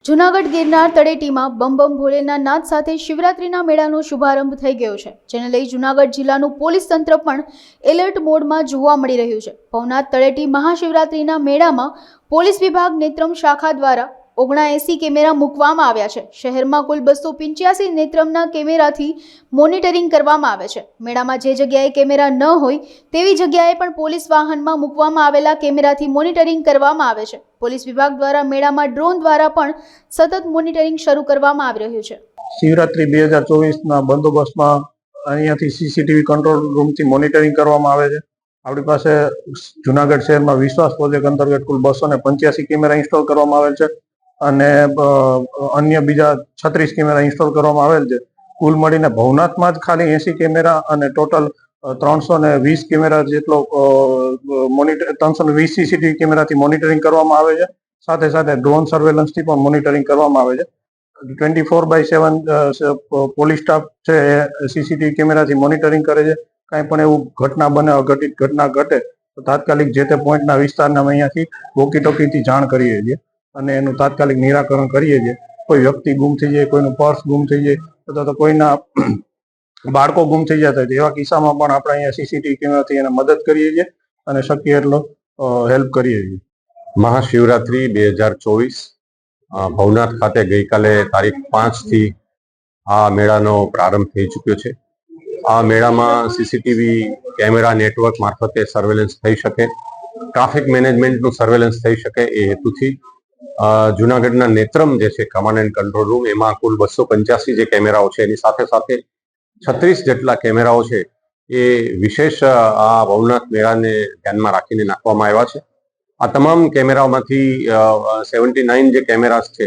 જૂનાગઢ ગિરનાર તળેટીમાં બમ બમ ભોલેના નાદ સાથે શિવરાત્રીના મેળાનો શુભારંભ થઈ ગયો છે, જેને લઈ જૂનાગઢ જિલ્લાનું પોલીસ તંત્ર પણ એલર્ટ મોડમાં જોવા મળી રહ્યું છે। ભવનાથ તળેટી મહાશિવરાત્રીના મેળામાં પોલીસ વિભાગ નેત્રમ શાખા દ્વારા 79 કેમેરા મૂકવામાં આવ્યા છે। શહેરમાં કુલ 285 નેત્રમના કેમેરાથી મોનિટરિંગ કરવામાં આવે છે। મેળામાં જે જગ્યાએ કેમેરા ન હોય તેવી જગ્યાએ પણ પોલીસ વાહનમાં મૂકવામાં આવેલા કેમેરાથી મોનિટરિંગ કરવામાં આવે છે। પોલીસ વિભાગ દ્વારા મેળામાં ડ્રોન દ્વારા પણ સતત મોનિટરિંગ શરૂ કરવામાં આવી રહ્યું છે। શિવરાત્રી 2024ના બંદોબસ્તમાં અહીંયાથી સીસીટીવી કંટ્રોલ રૂમથી મોનિટરિંગ કરવામાં આવે છે। આપણી પાસે જુનાગઢ શહેરમાં વિશ્વાસ પ્રોજેક્ટ અંતર્ગત કુલ 285 કેમેરા ઇન્સ્ટોલ કરવામાં આવેલ છે અને અન્ય બીજા 36 કેમેરા ઇન્સ્ટોલ કરવામાં આવેલ છે। કુલ મળીને ભવનાથમાં જ ખાલી 80 કેમેરા અને ટોટલ 320 કેમેરા જેટલો 320 સીસીટીવી કેમેરાથી મોનિટરિંગ કરવામાં આવે છે। સાથે સાથે ડ્રોન સર્વેલન્સથી પણ મોનિટરિંગ કરવામાં આવે છે। 24/7 પોલીસ સ્ટાફ છે એ સીસીટીવી કેમેરાથી મોનિટરિંગ કરે છે। કાંઈ પણ એવું ઘટના બને, અઘટિત ઘટના ઘટે તો તાત્કાલિક જે તે પોઈન્ટના વિસ્તારના અમે અહીંયાથી વોકી ટોકીથી જાણ કરીએ છીએ અને એનું તાત્કાલિક નિરાકરણ કરીએ છીએ। કોઈ વ્યક્તિ ગુમ થઈ જાય, કોઈનું પર્સ ગુમ થઈ જાય અથવા તો કોઈના બાળકો ગુમ થઈ જતા હોય એવા કિસ્સામાં પણ આપણે અહીંયા સીસીટીવી કેમેરાથી એને મદદ કરીએ છીએ અને શક્ય એટલો હેલ્પ કરીએ છીએ। મહાશિવરાત્રી 2024 ભવનાથ ખાતે ગઈકાલે તારીખ 5 થી આ મેળાનો પ્રારંભ થઈ ચૂક્યો છે। આ મેળામાં સીસીટીવી કેમેરા નેટવર્ક મારફતે સર્વેલન્સ થઈ શકે, ટ્રાફિક મેનેજમેન્ટનું સર્વેલન્સ થઈ શકે એ હેતુથી જુનાગઢના નેત્રમ જે છે કમાન્ડ એન્ડ કંટ્રોલ રૂમ, એમાં કુલ 285 જે કેમેરાઓ છે એની સાથે સાથે 36 જેટલા કેમેરાઓ છે એ વિશેષ આ ભવનાથ મેળાને ધ્યાનમાં રાખીને નાખવામાં આવ્યા છે। આ તમામ કેમેરાઓમાંથી 79 જે કેમેરાસ છે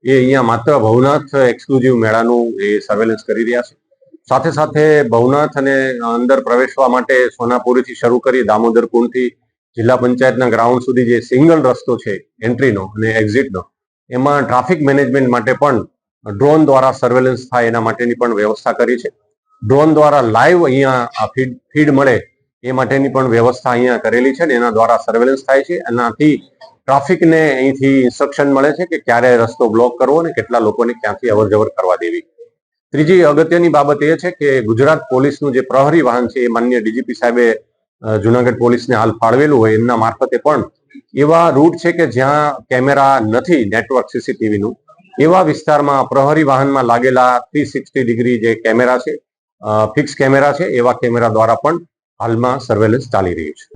એ અહીંયા માત્ર ભવનાથ એક્સક્લુઝિવ મેળાનું એ સર્વેલન્સ કરી રહ્યા છે। સાથે સાથે ભવનાથ અને અંદર પ્રવેશવા માટે સોનાપુરીથી શરૂ કરી દામોદર કુંડથી જિલ્લા પંચાયતના ગ્રાઉન્ડ સુધી જે સિંગલ રસ્તો છે એન્ટ્રીનો અને એક્ઝિટનો, એમાં ટ્રાફિક મેનેજમેન્ટ માટે પણ ડ્રોન દ્વારા સર્વેલન્સ થાય એના માટેની પણ વ્યવસ્થા કરી છે। ડ્રોન દ્વારા લાઈવ અહીંયા ફીડ મળે એ માટેની પણ વ્યવસ્થા અહીંયા કરેલી છે ને એના દ્વારા સર્વેલન્સ થાય છે। એનાથી ટ્રાફિકને અહીંથી ઇન્સ્ટ્રક્શન મળે છે કે ક્યારે રસ્તો બ્લોક કરવો અને કેટલા લોકોને ક્યાંથી અવર જવર કરવા દેવી। ત્રીજી અગત્યની બાબત એ છે કે ગુજરાત પોલીસનું જે પ્રહરી વાહન છે એ માનનીય ડીજીપી સાહેબે જુનાગઢ પોલીસને હાલ ફાળવેલું હોય એમના મારફતે પણ એવા રૂટ છે કે જ્યાં કેમેરા નથી નેટવર્ક સીસીટીવીનું, એવા વિસ્તારમાં પ્રહરી વાહનમાં લાગેલા 360 ડિગ્રી જે કેમેરા છે, ફિક્સ કેમેરા છે, એવા કેમેરા દ્વારા પણ હાલમાં સર્વેલન્સ ચાલી રહ્યું છે।